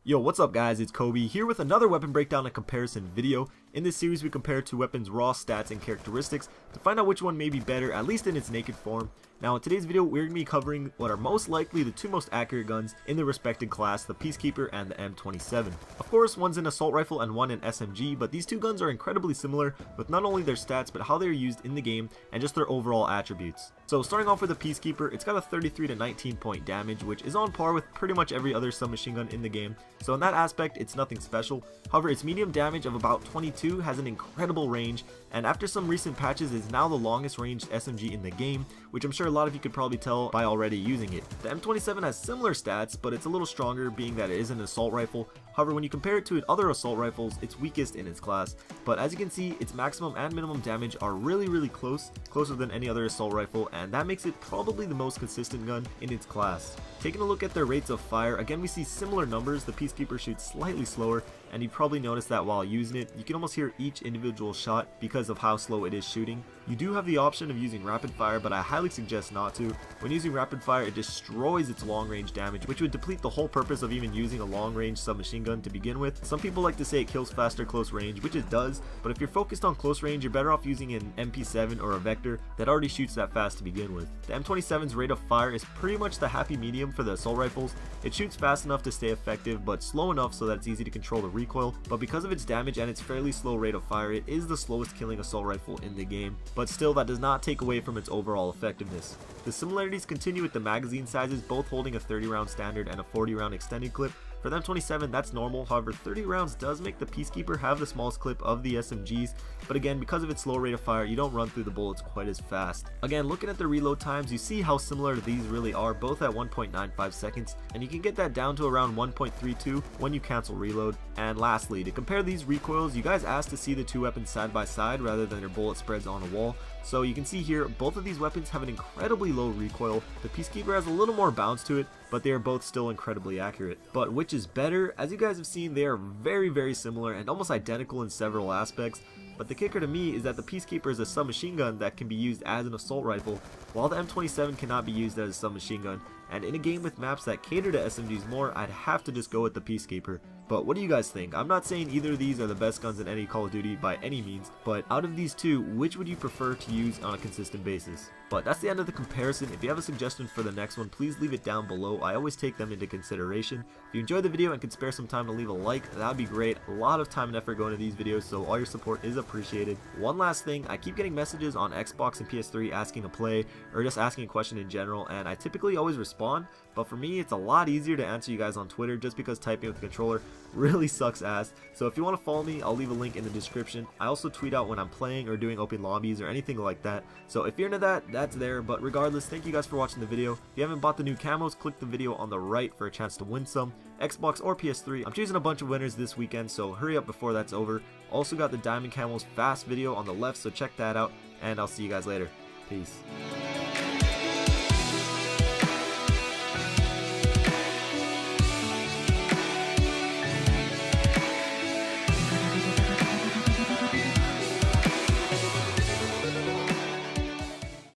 Yo, what's up guys, it's Kobe here with another weapon breakdown and comparison video. In this series we compare two weapons' raw stats and characteristics to find out which one may be better, at least in its naked form. Now in today's video we're going to be covering what are most likely the two most accurate guns in the respected class, the Peacekeeper and the M27. Of course, one's an assault rifle and one an SMG, but these two guns are incredibly similar with not only their stats but how they are used in the game and just their overall attributes. So starting off with the Peacekeeper, it's got a 33 to 19 point damage, which is on par with pretty much every other submachine gun in the game. So in that aspect, it's nothing special. However, its medium damage of about 22 has an incredible range, and after some recent patches is now the longest ranged SMG in the game, which I'm sure a lot of you could probably tell by already using it. The M27 has similar stats, but it's a little stronger, being that it is an assault rifle. However, when you compare it to other assault rifles, it's weakest in its class. But as you can see, its maximum and minimum damage are really close, closer than any other assault rifle, and that makes it probably the most consistent gun in its class. Taking a look at their rates of fire, again we see similar numbers. The Peacekeeper shoots slightly slower, and you probably noticed that while using it, you can almost hear each individual shot because of how slow it is shooting. You do have the option of using rapid fire, but I highly suggest not to. When using rapid fire, it destroys its long range damage, which would deplete the whole purpose of even using a long range submachine gun to begin with. Some people like to say it kills faster close range, which it does, but if you're focused on close range, you're better off using an MP7 or a Vector that already shoots that fast to begin with. The M27's rate of fire is pretty much the happy medium for the assault rifles. It shoots fast enough to stay effective, but slow enough so that it's easy to control the recoil. But because of its damage and its fairly slow rate of fire, it is the slowest killing assault rifle in the game. But still, that does not take away from its overall effectiveness. The similarities continue with the magazine sizes, both holding a 30 round standard and a 40 round extended clip. For the M27, that's normal. However, 30 rounds does make the Peacekeeper have the smallest clip of the SMGs, but again, because of its slow rate of fire, you don't run through the bullets quite as fast. Again, looking at the reload times, you see how similar these really are, both at 1.95 seconds, and you can get that down to around 1.32 when you cancel reload. And lastly, to compare these recoils, you guys asked to see the two weapons side by side rather than their bullet spreads on a wall. So you can see here, both of these weapons have an incredibly low recoil. The Peacekeeper has a little more bounce to it, but they are both still incredibly accurate. But which is better? As you guys have seen, they are very similar and almost identical in several aspects. But the kicker to me is that the Peacekeeper is a submachine gun that can be used as an assault rifle, while the M27 cannot be used as a submachine gun. And in a game with maps that cater to SMGs more, I'd have to just go with the Peacekeeper. But what do you guys think? I'm not saying either of these are the best guns in any Call of Duty by any means, but out of these two, which would you prefer to use on a consistent basis? But that's the end of the comparison. If you have a suggestion for the next one, please leave it down below. I always take them into consideration. If you enjoyed the video and can spare some time to leave a like, that would be great. A lot of time and effort going into these videos, so all your support is appreciated. One last thing, I keep getting messages on Xbox and PS3 asking to play, or just asking a question in general, and I typically always respond, but for me it's a lot easier to answer you guys on Twitter just because typing with the controller really sucks ass. So if you want to follow me, I'll leave a link in the description. I also tweet out when I'm playing or doing open lobbies or anything like that. So if you're into that, that's there. But regardless, thank you guys for watching the video. If you haven't bought the new camos, click the video on the right for a chance to win some. Xbox or PS3. I'm choosing a bunch of winners this weekend, so hurry up before that's over. Also got the Diamond Camos Fast video on the left, so check that out. And I'll see you guys later. Peace.